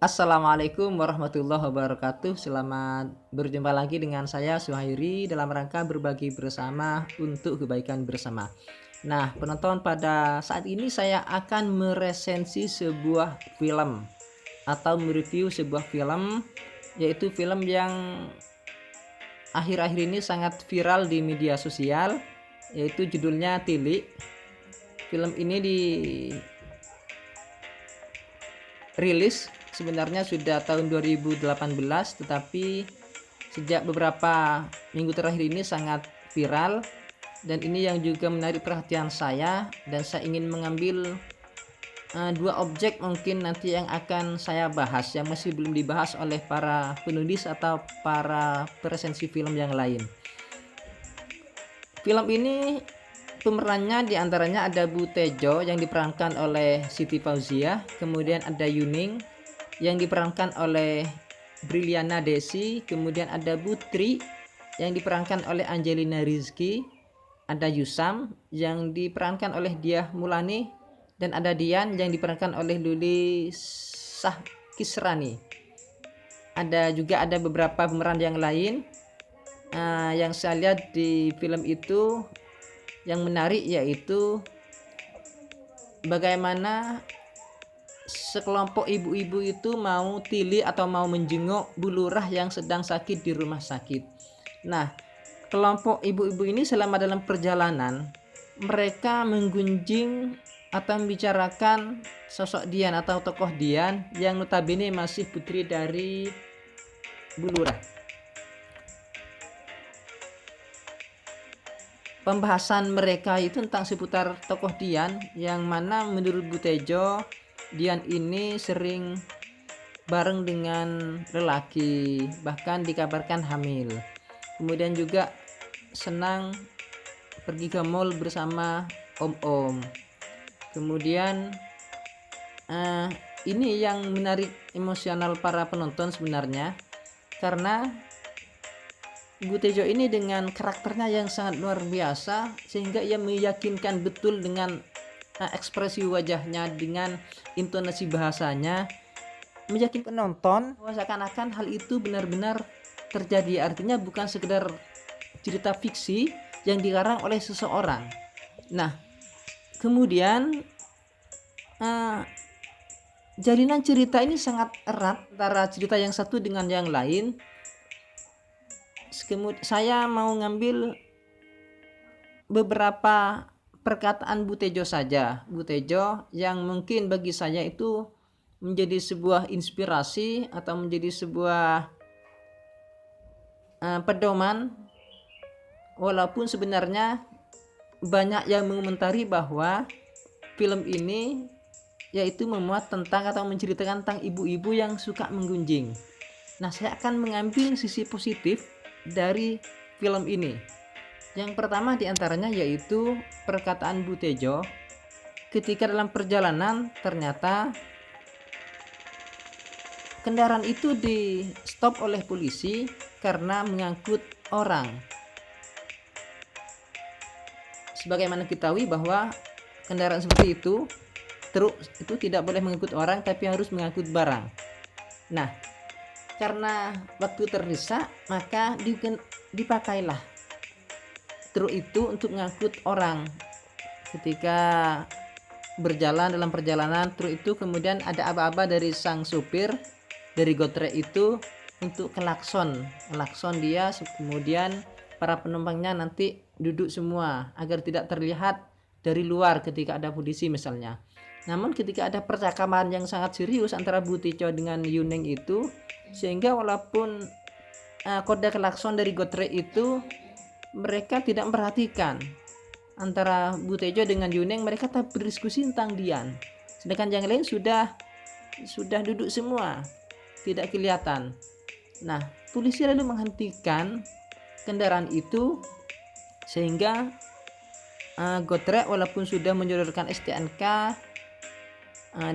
Assalamualaikum warahmatullahi wabarakatuh. Selamat berjumpa lagi dengan saya Suhairi dalam rangka berbagi bersama untuk kebaikan bersama. Nah, penonton, pada saat ini saya akan meresensi sebuah film atau mereview sebuah film, yaitu film yang akhir-akhir ini sangat viral di media sosial, yaitu judulnya Tilik. Film ini dirilis sebenarnya sudah tahun 2018, tetapi sejak beberapa minggu terakhir ini sangat viral, dan ini yang juga menarik perhatian saya, dan saya ingin mengambil dua objek mungkin nanti yang akan saya bahas yang masih belum dibahas oleh para penulis atau para peresensi film yang lain. Film ini pemerannya diantaranya ada Bu Tejo yang diperankan oleh Siti Fauziah, kemudian ada Yuning yang diperankan oleh Briliana Desi, kemudian ada Putri yang diperankan oleh Angelina Rizky, ada Yusam yang diperankan oleh Diah Mulani, dan ada Dian yang diperankan oleh Luli Kisrani. Ada beberapa pemeran yang lain. Yang saya lihat di film itu yang menarik yaitu bagaimana sekelompok ibu-ibu itu mau tili atau mau menjenguk Bu Lurah yang sedang sakit di rumah sakit. Nah, kelompok ibu-ibu ini selama dalam perjalanan mereka menggunjing atau membicarakan sosok Dian atau tokoh Dian yang notabene masih putri dari Bu Lurah. Pembahasan mereka itu tentang seputar tokoh Dian, yang mana menurut Bu Tejo Dian ini sering bareng dengan lelaki, bahkan dikabarkan hamil. Kemudian juga senang pergi ke mall bersama om-om. Kemudian ini yang menarik emosional para penonton sebenarnya, karena Bu Tejo ini dengan karakternya yang sangat luar biasa, sehingga ia meyakinkan betul dengan ekspresi wajahnya, dengan intonasi bahasanya, meyakinkan penonton bahwa seakan-akan hal itu benar-benar terjadi. Artinya bukan sekedar cerita fiksi yang dikarang oleh seseorang. Nah, kemudian jalinan cerita ini sangat erat antara cerita yang satu dengan yang lain. Saya mau ngambil beberapa perkataan Bu Tejo saja. Bu Tejo yang mungkin bagi saya itu menjadi sebuah inspirasi atau menjadi sebuah pedoman, walaupun sebenarnya banyak yang mengomentari bahwa film ini yaitu memuat tentang atau menceritakan tentang ibu-ibu yang suka menggunjing. Nah, saya akan mengambil sisi positif dari film ini. Yang pertama diantaranya yaitu perkataan Bu Tejo ketika dalam perjalanan ternyata kendaraan itu di stop oleh polisi karena mengangkut orang. Sebagaimana kita ketahui bahwa kendaraan seperti itu, truk itu tidak boleh mengangkut orang tapi harus mengangkut barang. Nah, karena waktu terdesak, maka dipakailah truk itu untuk mengangkut orang. Ketika berjalan dalam perjalanan truk itu, kemudian ada aba-aba dari sang supir dari Gotrek itu untuk klakson dia, kemudian para penumpangnya nanti duduk semua agar tidak terlihat dari luar ketika ada polisi misalnya. Namun ketika ada percakapan yang sangat serius antara Bu Tejo dengan Yuning itu, sehingga walaupun kode klakson dari Gotrek itu mereka tidak memperhatikan antara Bu Tejo dengan Yuning, mereka tetap berdiskusi tentang Dian, sedangkan yang lain sudah duduk semua, tidak kelihatan. Nah, polisi lalu menghentikan kendaraan itu, sehingga Gotrek walaupun sudah menyodorkan STNK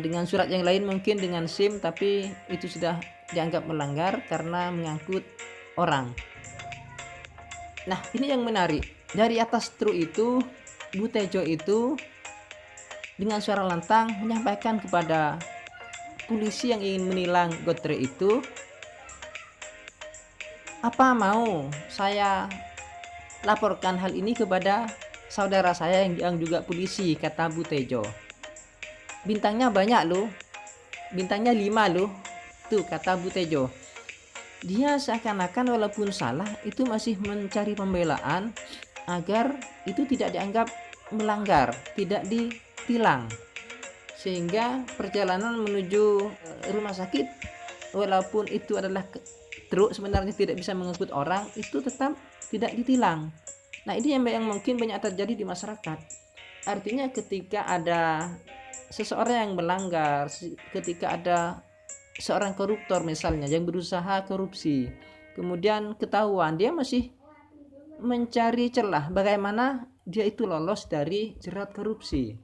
dengan surat yang lain, mungkin dengan SIM, tapi itu sudah dianggap melanggar karena mengangkut orang. Nah, ini yang menarik. Dari atas truk itu, Bu Tejo itu dengan suara lantang menyampaikan kepada polisi yang ingin menilang Gotre itu, apa mau saya laporkan hal ini kepada saudara saya yang juga polisi, kata Bu Tejo. Bintangnya banyak loh, bintangnya 5 loh, tuh kata Bu Tejo. Dia seakan-akan walaupun salah itu masih mencari pembelaan agar itu tidak dianggap melanggar, tidak ditilang, sehingga perjalanan menuju rumah sakit walaupun itu adalah truk sebenarnya tidak bisa mengangkut orang, itu tetap tidak ditilang. Nah, ini yang mungkin banyak terjadi di masyarakat. Artinya ketika ada seseorang yang melanggar, ketika ada seorang koruptor misalnya yang berusaha korupsi, kemudian ketahuan, dia masih mencari celah bagaimana dia itu lolos dari jerat korupsi.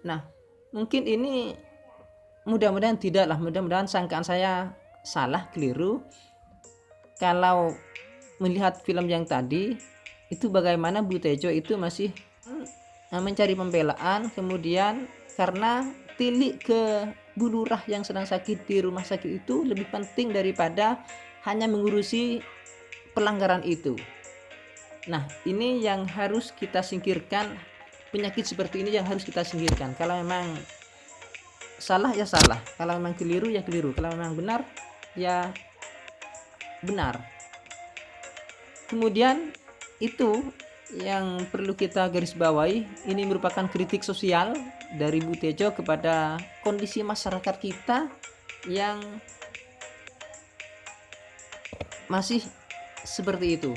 Nah, mungkin ini mudah-mudahan tidaklah, mudah-mudahan sangkaan saya salah, keliru. Kalau melihat film yang tadi itu, bagaimana Bu Tejo itu masih mencari pembelaan, kemudian karena tilik ke Bu Lurah yang sedang sakit di rumah sakit itu lebih penting daripada hanya mengurusi pelanggaran itu. Nah, ini yang harus kita singkirkan, penyakit seperti ini yang harus kita singkirkan. Kalau memang salah ya salah, kalau memang keliru ya keliru, kalau memang benar ya benar. Kemudian itu yang perlu kita garis bawahi, ini merupakan kritik sosial dari Bu Tejo kepada kondisi masyarakat kita yang masih seperti itu.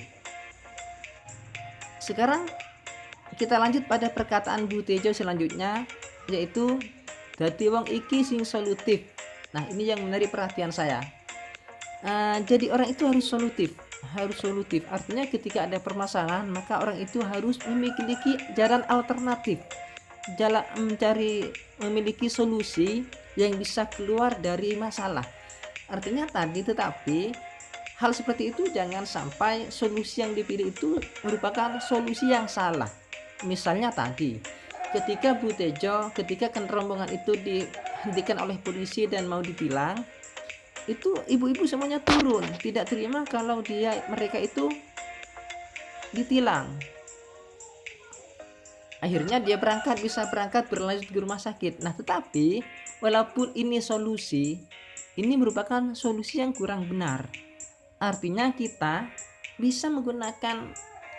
Sekarang kita lanjut pada perkataan Bu Tejo selanjutnya, yaitu dadi wong iki sing solutif. Nah, ini yang menarik perhatian saya. Jadi orang itu harus solutif, artinya ketika ada permasalahan maka orang itu harus memiliki jalan alternatif, jalan memiliki solusi yang bisa keluar dari masalah. Artinya tadi, tetapi hal seperti itu jangan sampai solusi yang dipilih itu merupakan solusi yang salah. Misalnya tadi ketika Bu Tejo, ketika rombongan itu dihentikan oleh polisi dan mau ditilang, itu ibu-ibu semuanya turun, tidak terima kalau mereka itu ditilang. Akhirnya dia bisa berangkat berlanjut ke rumah sakit. Nah, tetapi walaupun ini solusi, ini merupakan solusi yang kurang benar. Artinya kita bisa menggunakan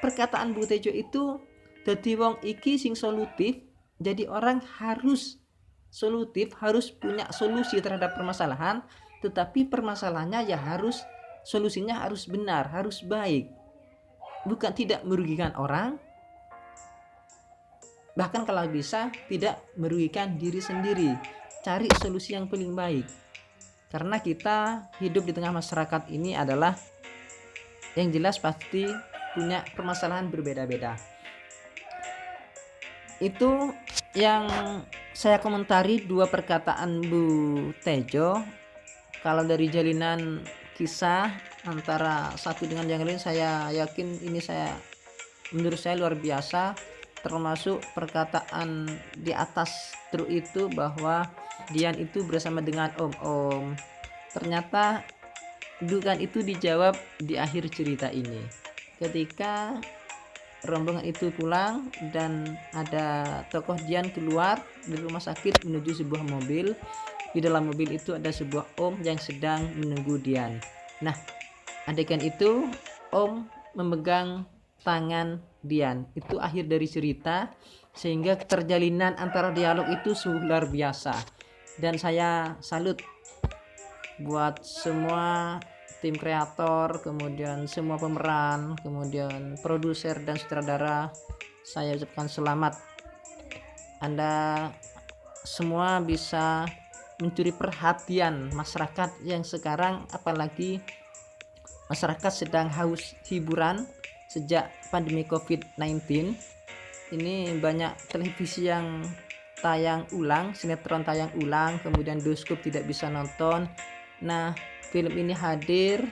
perkataan Bu Tejo itu, dadi wong iki sing solutif. Jadi orang harus solutif, harus punya solusi terhadap permasalahan, tetapi permasalahannya ya solusinya harus benar, harus baik, bukan tidak merugikan orang, bahkan kalau bisa tidak merugikan diri sendiri. Cari solusi yang paling baik, karena kita hidup di tengah masyarakat ini adalah yang jelas pasti punya permasalahan berbeda-beda. Itu yang saya komentari dua perkataan Bu Tejo. Kalau dari jalinan kisah antara satu dengan yang lain, saya yakin ini menurut saya luar biasa. Termasuk perkataan di atas truk itu bahwa Dian itu bersama dengan om-om. Ternyata dugaan itu dijawab di akhir cerita ini, ketika rombongan itu pulang dan ada tokoh Dian keluar dari rumah sakit menuju sebuah mobil. Di dalam mobil itu ada sebuah om yang sedang menunggu Dian. Nah, adegan itu om memegang tangan Dian. Itu akhir dari cerita, sehingga keterjalinan antara dialog itu luar biasa. Dan saya salut buat semua tim kreator, kemudian semua pemeran, kemudian produser dan sutradara. Saya ucapkan selamat. Anda semua bisa mencuri perhatian masyarakat yang sekarang, apalagi masyarakat sedang haus hiburan sejak pandemi COVID-19 ini. Banyak televisi yang tayang ulang, sinetron tayang ulang, kemudian bioskop tidak bisa nonton. Nah, film ini hadir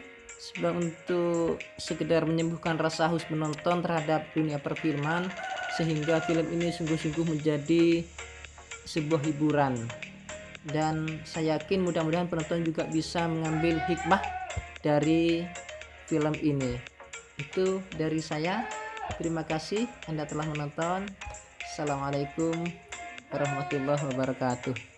untuk sekedar menyembuhkan rasa haus menonton terhadap dunia perfilman, sehingga film ini sungguh-sungguh menjadi sebuah hiburan. dan saya yakin mudah-mudahan penonton juga bisa mengambil hikmah dari film ini. Itu dari saya. Terima kasih Anda telah menonton. Assalamualaikum warahmatullahi wabarakatuh.